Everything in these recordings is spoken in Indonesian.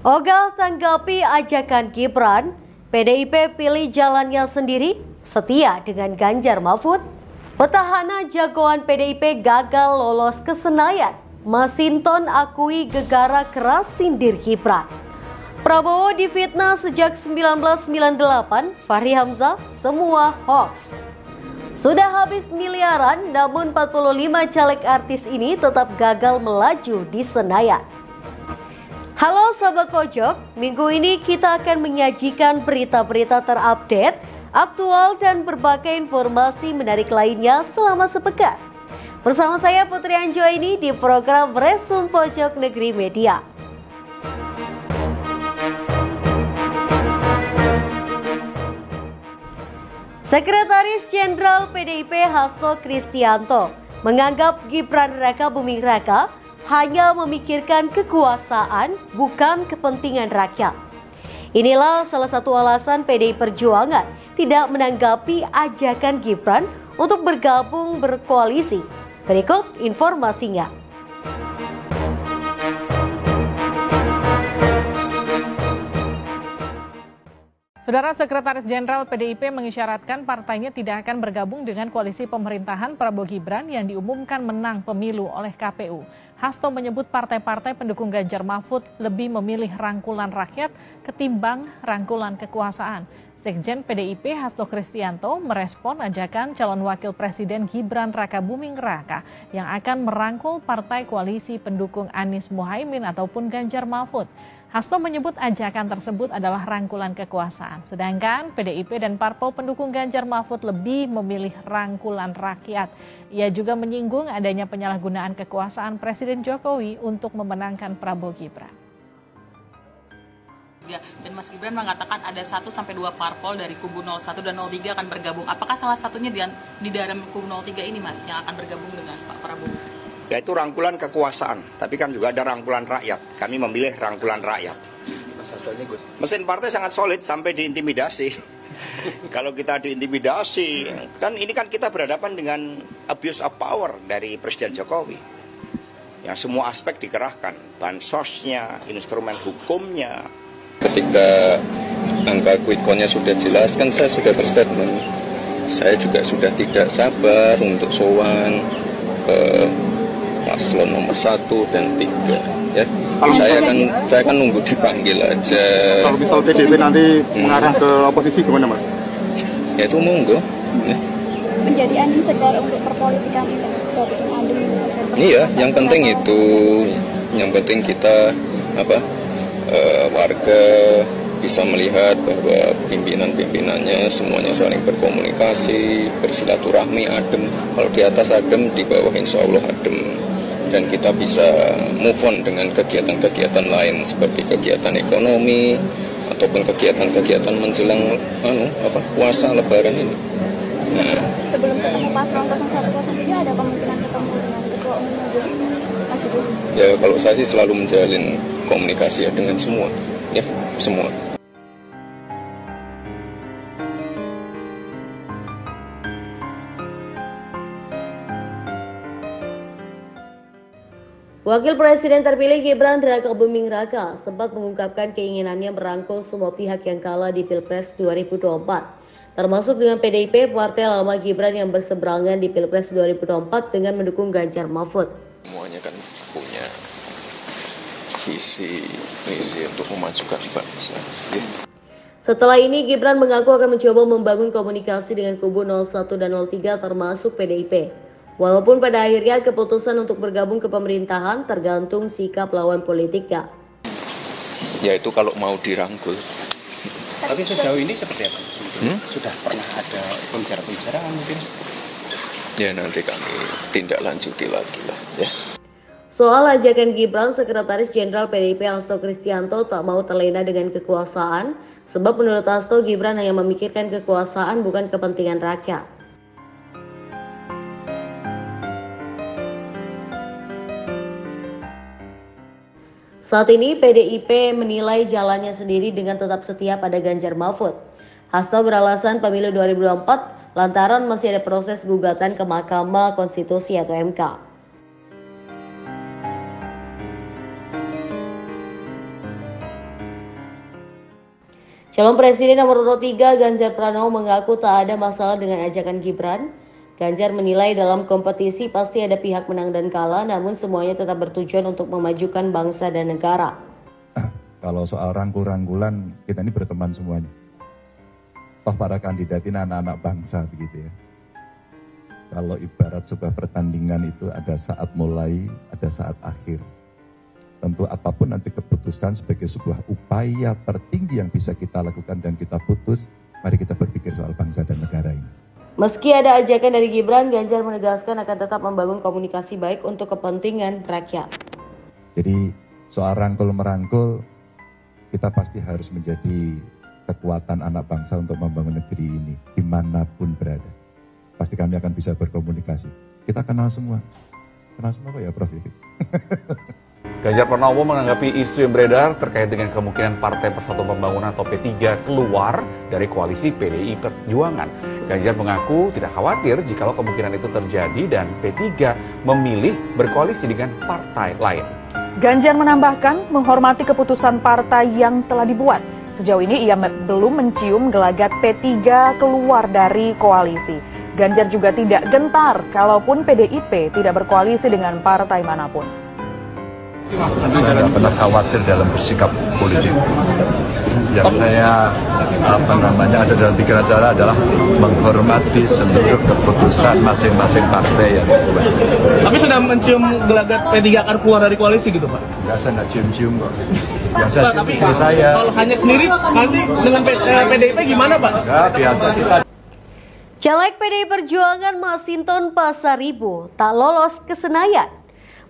Ogah tanggapi ajakan Gibran, PDIP pilih jalannya sendiri, setia dengan Ganjar Mahfud. Petahana jagoan PDIP gagal lolos ke Senayan. Masinton akui gegara keras sindir Gibran. Prabowo difitnah sejak 1998, Fahri Hamzah semua hoax. Sudah habis miliaran, namun 45 caleg artis ini tetap gagal melaju di Senayan. Halo Sahabat Pojok, minggu ini kita akan menyajikan berita-berita terupdate, aktual dan berbagai informasi menarik lainnya selama sepekan. Bersama saya Putri Anjoini di program Resum Pojok Negeri Media. Sekretaris Jenderal PDIP Hasto Kristianto menganggap Gibran Raka Buming Raka hanya memikirkan kekuasaan, bukan kepentingan rakyat. Inilah salah satu alasan PDI Perjuangan tidak menanggapi ajakan Gibran untuk bergabung berkoalisi. Berikut informasinya. Saudara Sekretaris Jenderal PDIP mengisyaratkan partainya tidak akan bergabung dengan koalisi pemerintahan Prabowo Gibran yang diumumkan menang pemilu oleh KPU. Hasto menyebut partai-partai pendukung Ganjar Mahfud lebih memilih rangkulan rakyat ketimbang rangkulan kekuasaan. Sekjen PDIP Hasto Kristianto merespon ajakan calon wakil presiden Gibran Raka Buming Raka yang akan merangkul partai koalisi pendukung Anies Muhaimin ataupun Ganjar Mahfud. Hasto menyebut ajakan tersebut adalah rangkulan kekuasaan, sedangkan PDIP dan parpol pendukung Ganjar Mahfud lebih memilih rangkulan rakyat. Ia juga menyinggung adanya penyalahgunaan kekuasaan Presiden Jokowi untuk memenangkan Prabowo Gibran. Dan Mas Gibran mengatakan ada 1-2 parpol dari kubu 01 dan 03 akan bergabung. Apakah salah satunya di dalam kubu 03 ini Mas yang akan bergabung dengan Pak Prabowo? Yaitu rangkulan kekuasaan, tapi kan juga ada rangkulan rakyat. Kami memilih rangkulan rakyat. Mesin partai sangat solid sampai diintimidasi. Kalau kita diintimidasi, dan ini kan kita berhadapan dengan abuse of power dari Presiden Jokowi. Yang semua aspek dikerahkan, bansosnya, instrumen hukumnya. Ketika angka quick count-nya sudah jelas, kan saya sudah berstatement. Saya juga sudah tidak sabar untuk sowan ke paslon nomor 1 dan 3 ya. Saya kan nunggu dipanggil aja. Kalau misal PDIP nanti mengarah ke oposisi gimana Mas? Ya itu monggo ya. Menjadi angin segar untuk perpolitikan itu bisa bikin adem. Iya, yang penting itu, yang penting kita warga bisa melihat bahwa pimpinan-pimpinannya semuanya saling berkomunikasi, bersilaturahmi, adem. Kalau di atas adem, di bawah insya Allah adem. Dan kita bisa move on dengan kegiatan-kegiatan lain seperti kegiatan ekonomi ataupun kegiatan-kegiatan menjelang puasa Lebaran ini. Nah, sebelum ketemu paslon 01, 03 ada kemungkinan ketemu dengan ketua umum Mas Gibran? Ya kalau saya sih selalu menjalin komunikasi dengan semua, ya semua. Wakil Presiden terpilih Gibran Raka Buming Raka sempat mengungkapkan keinginannya merangkul semua pihak yang kalah di Pilpres 2024, termasuk dengan PDIP, partai lama Gibran yang berseberangan di Pilpres 2024 dengan mendukung Ganjar Mahfud. Semuanya kan punya visi misi untuk memajukan bangsa. Ya. Setelah ini Gibran mengaku akan mencoba membangun komunikasi dengan kubu 01 dan 03 termasuk PDIP. Walaupun pada akhirnya keputusan untuk bergabung ke pemerintahan tergantung sikap lawan politiknya. Ya itu kalau mau dirangkul. Tapi sejauh ini seperti apa? Sudah pernah ada pembicaraan mungkin? Ya nanti kami tindak lanjuti lagi lah ya. Soal ajakan Gibran, Sekretaris Jenderal PDIP Hasto Kristianto tak mau terlena dengan kekuasaan, sebab menurut Hasto Gibran hanya memikirkan kekuasaan bukan kepentingan rakyat. Saat ini PDIP menilai jalannya sendiri dengan tetap setia pada Ganjar Mahfud. Hasto beralasan pemilu 2024 lantaran masih ada proses gugatan ke Mahkamah Konstitusi atau MK. Calon Presiden nomor urut 3 Ganjar Pranowo mengaku tak ada masalah dengan ajakan Gibran. Ganjar menilai dalam kompetisi pasti ada pihak menang dan kalah, namun semuanya tetap bertujuan untuk memajukan bangsa dan negara. Kalau soal rangkul-rangkulan, kita ini berteman semuanya. Toh para kandidat ini anak-anak bangsa begitu ya. Kalau ibarat sebuah pertandingan itu ada saat mulai, ada saat akhir. Tentu apapun nanti keputusan sebagai sebuah upaya tertinggi yang bisa kita lakukan dan kita putus, mari kita berpikir soal bangsa dan negara ini. Meski ada ajakan dari Gibran, Ganjar menegaskan akan tetap membangun komunikasi baik untuk kepentingan rakyat. Jadi soal rangkul-merangkul, kita pasti harus menjadi kekuatan anak bangsa untuk membangun negeri ini, dimanapun berada. Pasti kami akan bisa berkomunikasi. Kita kenal semua. Kenal semua kok ya Prof. Ganjar Pranowo menanggapi isu yang beredar terkait dengan kemungkinan Partai Persatuan Pembangunan atau P3 keluar dari koalisi PDI Perjuangan. Ganjar mengaku tidak khawatir jikalau kemungkinan itu terjadi dan P3 memilih berkoalisi dengan partai lain. Ganjar menambahkan menghormati keputusan partai yang telah dibuat. Sejauh ini ia belum mencium gelagat P3 keluar dari koalisi. Ganjar juga tidak gentar kalaupun PDIP tidak berkoalisi dengan partai manapun. Saya tidak pernah khawatir dalam bersikap politik. Yang saya ada dalam pikiran saya adalah menghormati seluruh keputusan masing-masing partai yang dibuat. Tapi sudah mencium gelagat P3 akan keluar dari koalisi gitu Pak? Enggak, saya nggak cium-cium kok. Yang saya cium istri saya. Kalau hanya sendiri nanti dengan PDIP gimana Pak? Enggak, biasa kita. Caleg PDI Perjuangan Masinton Pasaribu tak lolos ke Senayan.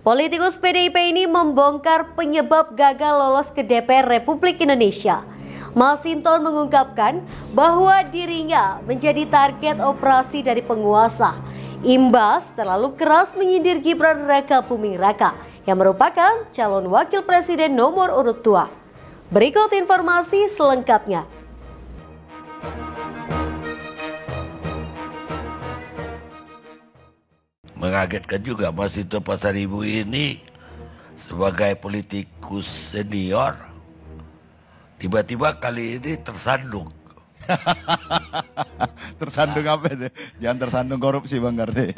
Politikus PDIP ini membongkar penyebab gagal lolos ke DPR Republik Indonesia. Masinton mengungkapkan bahwa dirinya menjadi target operasi dari penguasa. Imbas terlalu keras menyindir Gibran Rakabuming Raka yang merupakan calon wakil presiden nomor urut 2. Berikut informasi selengkapnya. Mengagetkan juga Masinton Pasaribu ini sebagai politikus senior tiba-tiba kali ini tersandung. Tersandung apa itu? Jangan tersandung korupsi Bang Karni.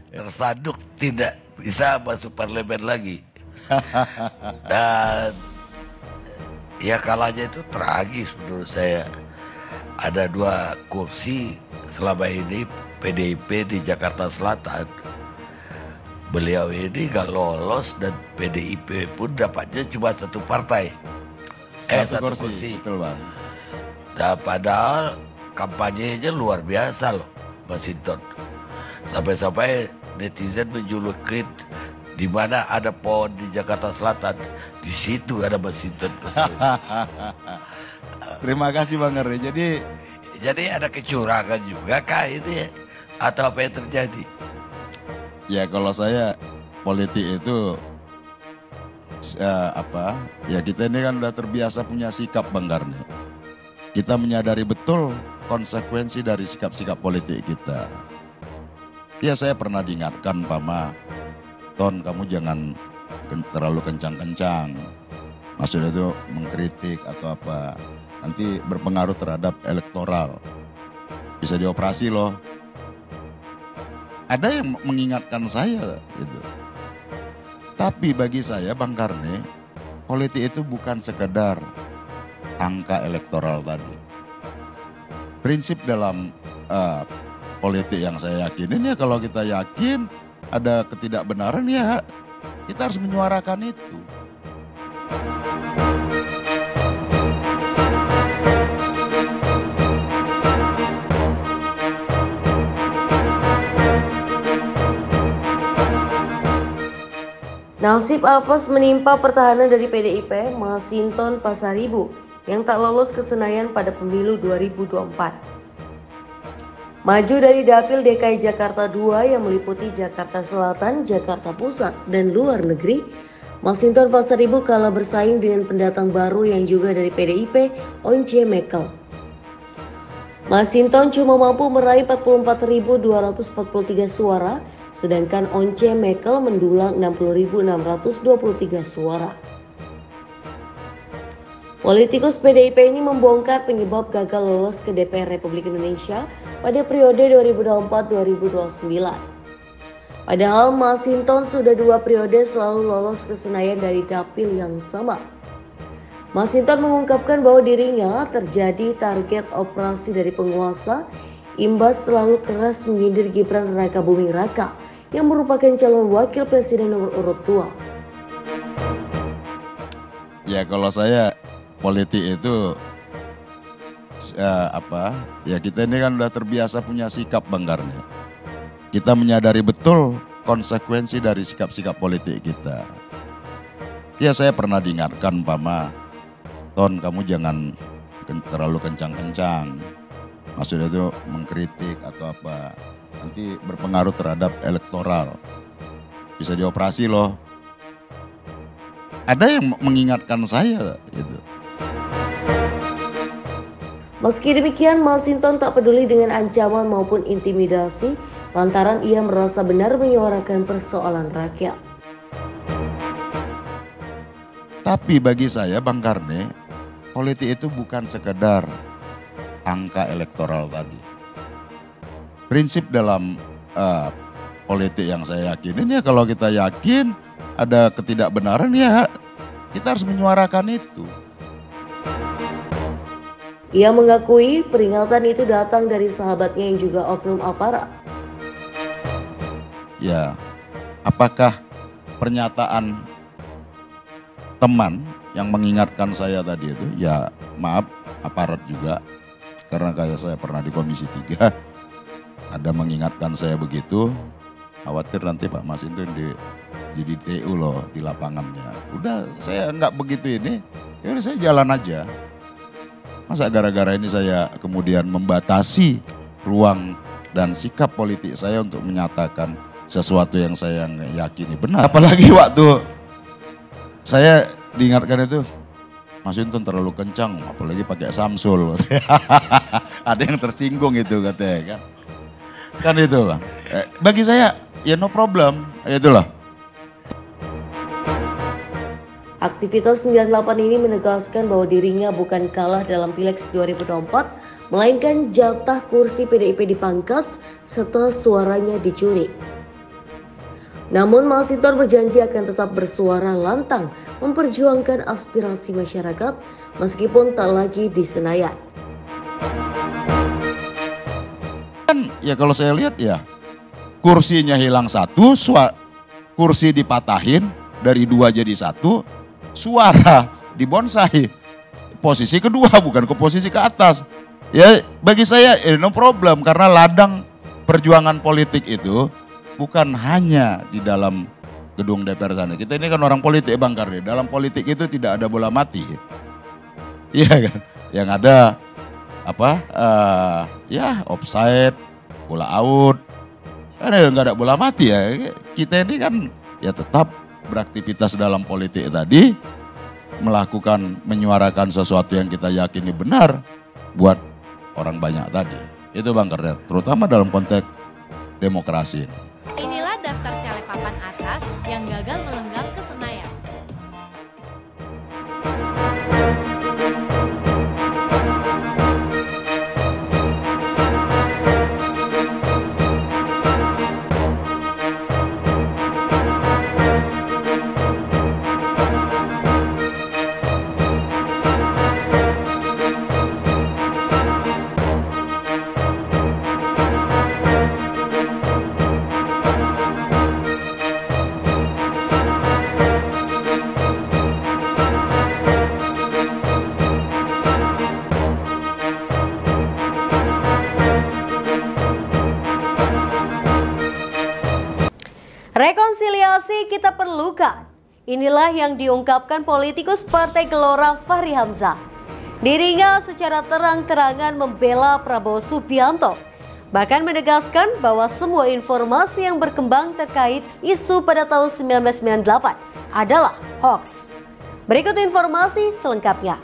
Tersandung tidak bisa masuk parlemen lagi. Dan ya kalahnya itu tragis menurut saya. Ada 2 kursi selama ini PDIP di Jakarta Selatan. Beliau ini gak lolos dan PDIP pun dapatnya cuma 1 partai. Satu kursi. Betul Bang. Nah, padahal kampanyenya luar biasa loh Masinton. Sampai-sampai netizen menjulukin di mana ada pohon di Jakarta Selatan, di situ ada Masinton. Terima kasih Bang Karni. Jadi ada kecurangan juga kah ini atau apa yang terjadi? Ya kalau saya politik itu ya kita ini kan udah terbiasa punya sikap Bang Karni. Kita menyadari betul konsekuensi dari sikap-sikap politik kita. Ya saya pernah diingatkan Pama, Ton kamu jangan terlalu kencang-kencang. Maksudnya itu mengkritik atau apa. Nanti berpengaruh terhadap elektoral. Bisa dioperasi loh. Ada yang mengingatkan saya gitu. Tapi bagi saya Bang Karni, politik itu bukan sekedar angka elektoral tadi. Prinsip dalam politik yang saya yakinin ya kalau kita yakin ada ketidakbenaran ya kita harus menyuarakan itu. Nasib apes menimpa pertahanan dari PDIP Masinton Pasaribu yang tak lolos ke Senayan pada pemilu 2024. Maju dari Dapil DKI Jakarta 2 yang meliputi Jakarta Selatan, Jakarta Pusat, dan luar negeri, Masinton Pasaribu kalah bersaing dengan pendatang baru yang juga dari PDIP, Once Mekel. Masinton cuma mampu meraih 44.243 suara, sedangkan Once Mekel mendulang 60.623 suara. Politikus PDIP ini membongkar penyebab gagal lolos ke DPR Republik Indonesia pada periode 2024-2029. Padahal Masinton sudah 2 periode selalu lolos ke Senayan dari dapil yang sama. Masinton mengungkapkan bahwa dirinya terjadi target operasi dari penguasa imbas terlalu keras menyindir Gibran Rakabuming Raka yang merupakan calon wakil presiden nomor urut 2. Ya kalau saya politik itu ya kita ini kan udah terbiasa punya sikap Bang Karni. Kita menyadari betul konsekuensi dari sikap-sikap politik kita. Ya saya pernah diingatkan Pama, Ton kamu jangan terlalu kencang-kencang. Maksudnya itu mengkritik atau apa, nanti berpengaruh terhadap elektoral. Bisa dioperasi loh. Ada yang mengingatkan saya gitu. Meski demikian, Masinton tak peduli dengan ancaman maupun intimidasi lantaran ia merasa benar menyuarakan persoalan rakyat. Tapi bagi saya Bang Karni, politik itu bukan sekedar angka elektoral tadi. Prinsip dalam politik yang saya yakinin ya kalau kita yakin ada ketidakbenaran ya kita harus menyuarakan itu. Ia mengakui peringatan itu datang dari sahabatnya yang juga oknum aparat. Ya, apakah pernyataan teman yang mengingatkan saya tadi itu, ya maaf aparat juga, karena kayak saya pernah di Komisi 3, ada mengingatkan saya begitu, khawatir nanti Pak Masinton jadi TU loh di lapangannya. Udah saya nggak begitu ini, ya udah saya jalan aja. Masa gara-gara ini saya kemudian membatasi ruang dan sikap politik saya untuk menyatakan sesuatu yang saya yakini benar. Apalagi waktu saya diingatkan itu, Mas Yunton terlalu kencang, apalagi pakai Samsul. Ada yang tersinggung itu katanya kan. Kan itu Bang. Bagi saya ya no problem, itulah. Aktivitas 98 ini menegaskan bahwa dirinya bukan kalah dalam Pileg 2024, melainkan jatah kursi PDIP dipangkas serta suaranya dicuri. Namun Masinton berjanji akan tetap bersuara lantang memperjuangkan aspirasi masyarakat meskipun tak lagi di Senayan. Ya kalau saya lihat ya kursinya hilang 1, kursi dipatahin dari 2 jadi 1, suara dibonsai, posisi kedua bukan ke posisi ke atas. Ya bagi saya no problem karena ladang perjuangan politik itu bukan hanya di dalam gedung DPR sana. Kita ini kan orang politik Bang Karni, dalam politik itu tidak ada bola mati. Iya kan, yang ada ya offside, bola out, karena nggak ada bola mati ya. Kita ini kan ya tetap beraktivitas dalam politik tadi, menyuarakan sesuatu yang kita yakini benar buat orang banyak tadi. Itu Bang Karni, terutama dalam konteks demokrasi ini. Inilah daftar caleg papan atas yang gagal melenggang ke Senayan. Rekonsiliasi kita perlukan. Inilah yang diungkapkan politikus Partai Gelora Fahri Hamzah. Dirinya secara terang-terangan membela Prabowo Subianto. Bahkan menegaskan bahwa semua informasi yang berkembang terkait isu pada tahun 1998 adalah hoax. Berikut informasi selengkapnya.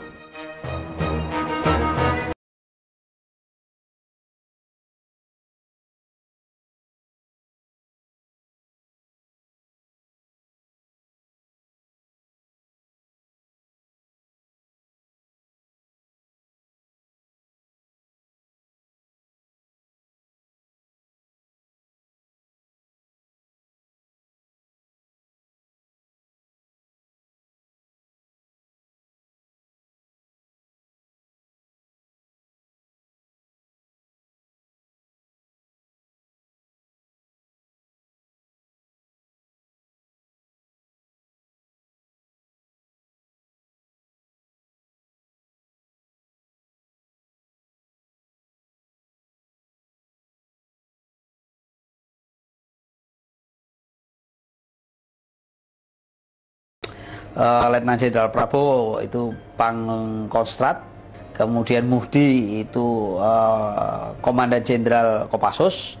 Letnan Jenderal Prabowo itu Pangkostrat, kemudian Muhdi itu Komandan Jenderal Kopassus,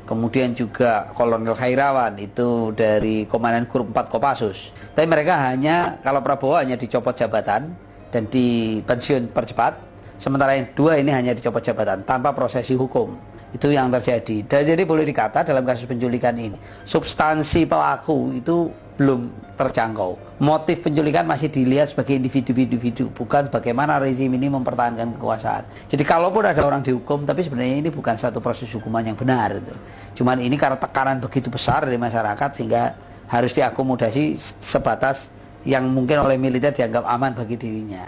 kemudian juga Kolonel Khairawan itu dari Komandan Grup 4 Kopassus. Tapi mereka hanya, kalau Prabowo hanya dicopot jabatan dan dipensiun percepat, sementara yang dua ini hanya dicopot jabatan tanpa prosesi hukum. Itu yang terjadi. Dan jadi boleh dikata dalam kasus penculikan ini, substansi pelaku itu belum terjangkau. Motif penculikan masih dilihat sebagai individu-individu, bukan bagaimana rezim ini mempertahankan kekuasaan. Jadi kalaupun ada orang dihukum, tapi sebenarnya ini bukan satu proses hukuman yang benar. Itu. Cuman ini karena tekanan begitu besar dari masyarakat sehingga harus diakomodasi sebatas yang mungkin oleh militer dianggap aman bagi dirinya.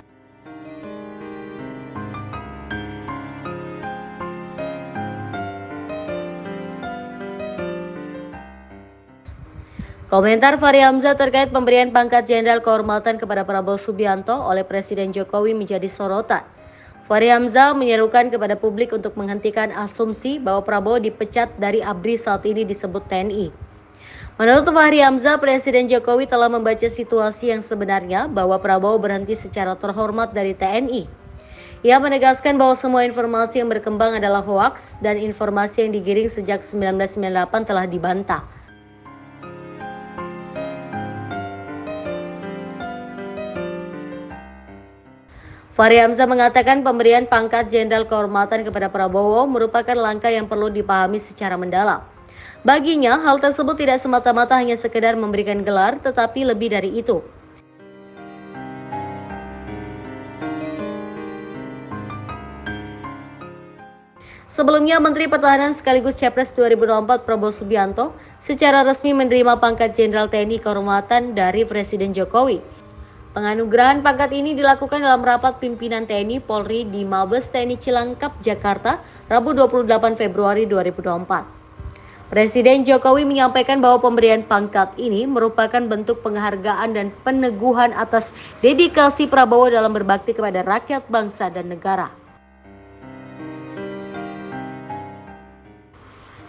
Komentar Fahri Hamzah terkait pemberian pangkat Jenderal Kehormatan kepada Prabowo Subianto oleh Presiden Jokowi menjadi sorotan. Fahri Hamzah menyerukan kepada publik untuk menghentikan asumsi bahwa Prabowo dipecat dari ABRI saat ini disebut TNI. Menurut Fahri Hamzah, Presiden Jokowi telah membaca situasi yang sebenarnya bahwa Prabowo berhenti secara terhormat dari TNI. Ia menegaskan bahwa semua informasi yang berkembang adalah hoaks dan informasi yang digiring sejak 1998 telah dibantah. Fahri Hamzah mengatakan pemberian pangkat Jenderal Kehormatan kepada Prabowo merupakan langkah yang perlu dipahami secara mendalam. Baginya, hal tersebut tidak semata-mata hanya sekedar memberikan gelar, tetapi lebih dari itu. Sebelumnya, Menteri Pertahanan sekaligus Capres 2024 Prabowo Subianto secara resmi menerima pangkat Jenderal TNI Kehormatan dari Presiden Jokowi. Penganugerahan pangkat ini dilakukan dalam rapat pimpinan TNI Polri di Mabes TNI Cilangkap, Jakarta, Rabu 28 Februari 2024. Presiden Jokowi menyampaikan bahwa pemberian pangkat ini merupakan bentuk penghargaan dan peneguhan atas dedikasi Prabowo dalam berbakti kepada rakyat, bangsa, dan negara.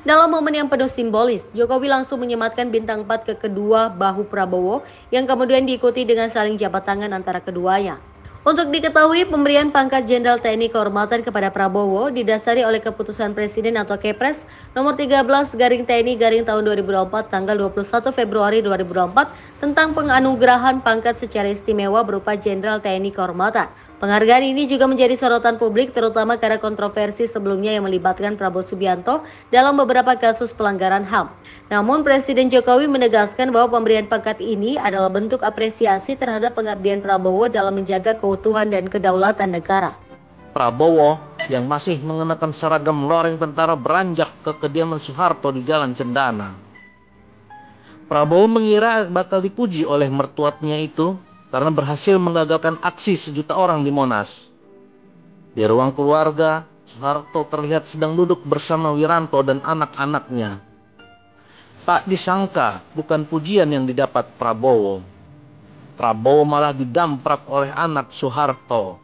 Dalam momen yang penuh simbolis, Jokowi langsung menyematkan bintang 4 ke kedua bahu Prabowo yang kemudian diikuti dengan saling jabat tangan antara keduanya. Untuk diketahui, pemberian pangkat Jenderal TNI Kehormatan kepada Prabowo didasari oleh keputusan Presiden atau Kepres nomor 13/TNI tahun 2024 tanggal 21 Februari 2024 tentang penganugerahan pangkat secara istimewa berupa Jenderal TNI Kehormatan. Penghargaan ini juga menjadi sorotan publik terutama karena kontroversi sebelumnya yang melibatkan Prabowo Subianto dalam beberapa kasus pelanggaran HAM. Namun Presiden Jokowi menegaskan bahwa pemberian pangkat ini adalah bentuk apresiasi terhadap pengabdian Prabowo dalam menjaga keutuhan dan kedaulatan negara. Prabowo yang masih mengenakan seragam loreng tentara beranjak ke kediaman Soeharto di Jalan Cendana. Prabowo mengira bakal dipuji oleh mertuanya itu karena berhasil menggagalkan aksi sejuta orang di Monas. Di ruang keluarga, Soeharto terlihat sedang duduk bersama Wiranto dan anak-anaknya. Tak disangka bukan pujian yang didapat Prabowo. Prabowo malah didamprat oleh anak Soeharto.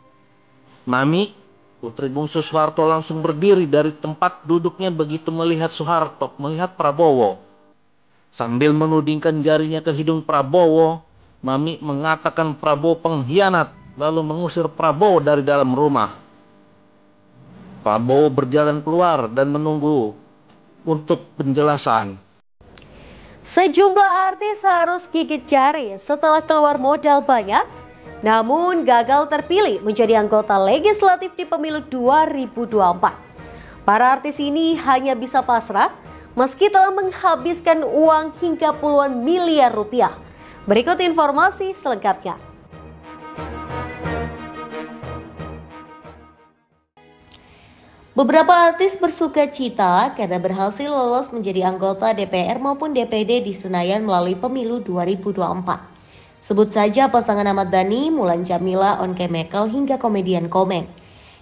Mami, putri bungsu Soeharto langsung berdiri dari tempat duduknya begitu melihat Soeharto, melihat Prabowo. Sambil menudingkan jarinya ke hidung Prabowo, Mami mengatakan Prabowo pengkhianat, lalu mengusir Prabowo dari dalam rumah. Prabowo berjalan keluar dan menunggu untuk penjelasan. Sejumlah artis harus gigit jari setelah keluar modal banyak, namun gagal terpilih menjadi anggota legislatif di pemilu 2024. Para artis ini hanya bisa pasrah meski telah menghabiskan uang hingga puluhan miliar rupiah. Berikut informasi selengkapnya. Beberapa artis bersuka cita karena berhasil lolos menjadi anggota DPR maupun DPD di Senayan melalui pemilu 2024. Sebut saja pasangan Ahmad Dhani, Mulan Jamila, Onke Mekel hingga komedian Komeng.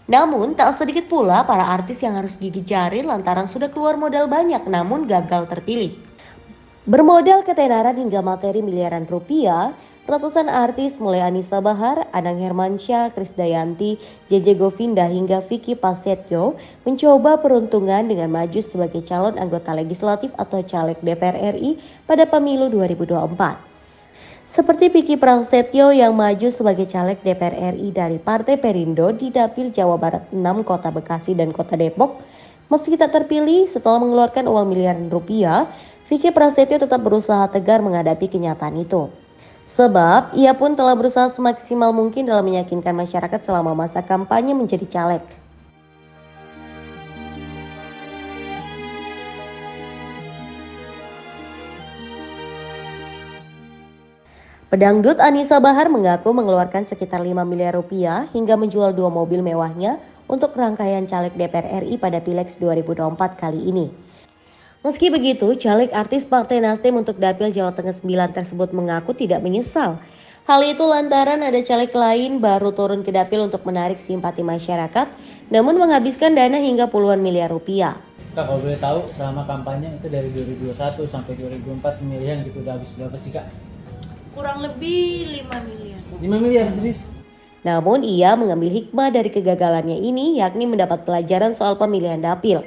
Namun tak sedikit pula para artis yang harus gigit jari lantaran sudah keluar modal banyak namun gagal terpilih. Bermodal ketenaran hingga materi miliaran rupiah, ratusan artis mulai Anissa Bahar, Anang Hermansyah, Krisdayanti, JJ Govinda hingga Vicky Prasetyo mencoba peruntungan dengan maju sebagai calon anggota legislatif atau caleg DPR RI pada pemilu 2024. Seperti Vicky Prasetyo yang maju sebagai caleg DPR RI dari Partai Perindo di Dapil Jawa Barat 6 Kota Bekasi dan Kota Depok. Meski tak terpilih setelah mengeluarkan uang miliaran rupiah, Vicky Prasetyo tetap berusaha tegar menghadapi kenyataan itu. Sebab ia pun telah berusaha semaksimal mungkin dalam meyakinkan masyarakat selama masa kampanye menjadi caleg. Pedangdut Anissa Bahar mengaku mengeluarkan sekitar 5 miliar rupiah hingga menjual 2 mobil mewahnya untuk rangkaian caleg DPR RI pada Pilegs 2024 kali ini. Meski begitu, caleg artis Partai Nasdem untuk Dapil Jawa Tengah 9 tersebut mengaku tidak menyesal. Hal itu lantaran ada caleg lain baru turun ke dapil untuk menarik simpati masyarakat, namun menghabiskan dana hingga puluhan miliar rupiah. Kak, kalau boleh tahu selama kampanye itu dari 2021 sampai 2024 pemilihan gitu udah habis berapa sih, Kak? Kurang lebih 5 miliar. 5 miliar, serius? Namun ia mengambil hikmah dari kegagalannya ini, yakni mendapat pelajaran soal pemilihan dapil.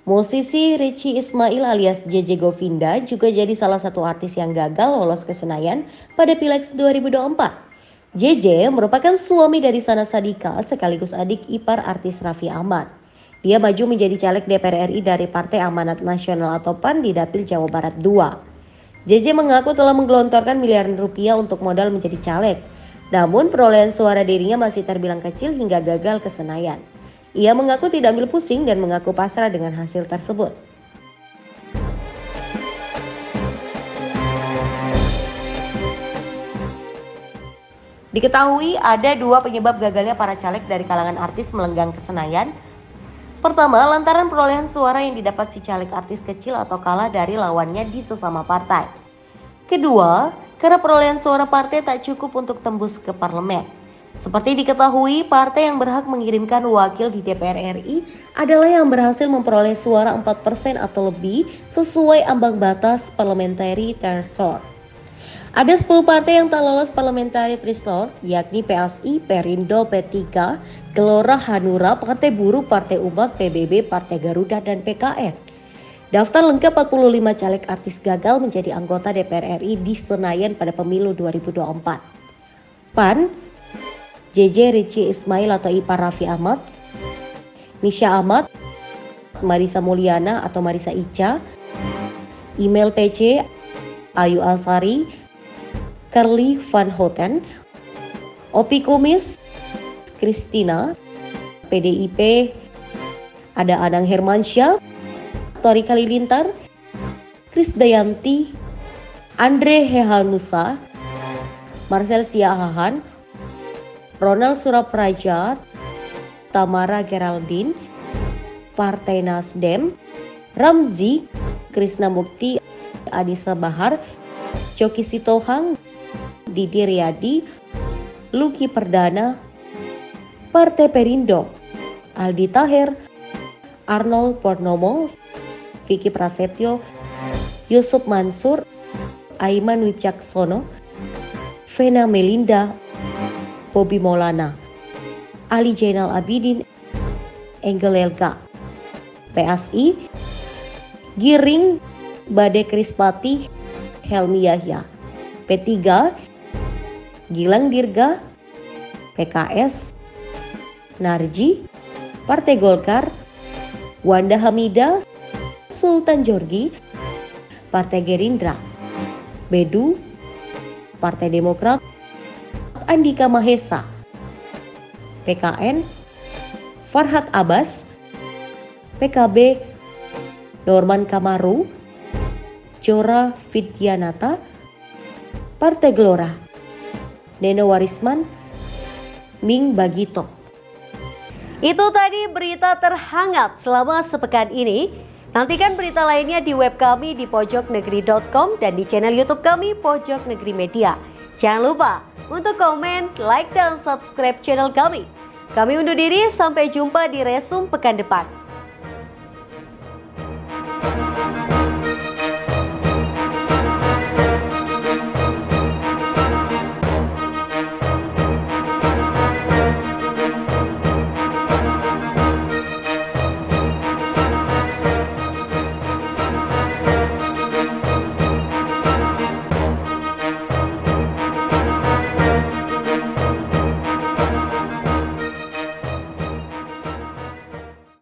Musisi Richie Ismail alias JJ Govinda juga jadi salah satu artis yang gagal lolos ke Senayan pada Pilegs 2024. JJ merupakan suami dari Sana Sadika sekaligus adik ipar artis Raffi Ahmad. Dia maju menjadi caleg DPR RI dari Partai Amanat Nasional atau PAN di Dapil Jawa Barat 2. JJ mengaku telah menggelontorkan miliaran rupiah untuk modal menjadi caleg. Namun perolehan suara dirinya masih terbilang kecil hingga gagal ke Senayan. Ia mengaku tidak ambil pusing dan mengaku pasrah dengan hasil tersebut. Diketahui ada 2 penyebab gagalnya para caleg dari kalangan artis melenggang ke Senayan. Pertama, lantaran perolehan suara yang didapat si caleg artis kecil atau kalah dari lawannya di sesama partai. Kedua, karena perolehan suara partai tak cukup untuk tembus ke parlemen. Seperti diketahui, partai yang berhak mengirimkan wakil di DPR RI adalah yang berhasil memperoleh suara 4% atau lebih sesuai ambang batas parliamentary threshold. Ada 10 partai yang tak lolos parliamentary threshold, yakni PSI, Perindo, P3, Gelora, Hanura, Partai Buruh, Partai Umat, PBB, Partai Garuda, dan PKN. Daftar lengkap 45 caleg artis gagal menjadi anggota DPR RI di Senayan pada pemilu 2024. PAN, JJ Richie Ismail atau ipar Raffi Ahmad, Nisha Ahmad, Marisa Mulyana atau Marisa Ica, Email PC, Ayu Alsari, Carly Van Houten, Opi Kumis, Kristina, PDIP, ada Anang Hermansyah, Tori Kalilintar, Krisdayanti, Andre Hehanusa, Marcel Siahaan, Ronald Surapraja, Tamara Geraldine, Partai Nasdem, Ramzi, Krisna Mukti, Anissa Bahar, Coki Sitohang, Didi Riyadi, Luki Perdana, Partai Perindo, Aldi Taher, Arnold Purnomo, Vicky Prasetyo, Yusuf Mansur, Aiman Wicaksono, Vena Melinda, Bobby Maulana, Ali Jainal Abidin, Engel Elga, PSI, Giring, Bade Krispati, Helmi Yahya, P3, Gilang Dirga, PKS, Narji, Partai Golkar, Wanda Hamida, Sultan Jorgi, Partai Gerindra, Bedu, Partai Demokrat, Andika Mahesa, PKN, Farhad Abbas, PKB, Norman Kamaru, Jora Vidyanata, Partai Gelora, Neno Warisman, Ming Bagito. Itu tadi berita terhangat selama sepekan ini. Nantikan berita lainnya di web kami di pojoknegeri.com dan di channel YouTube kami Pojok Negeri Media. Jangan lupa untuk komen, like, dan subscribe channel kami. Kami undur diri, sampai jumpa di Resum pekan depan.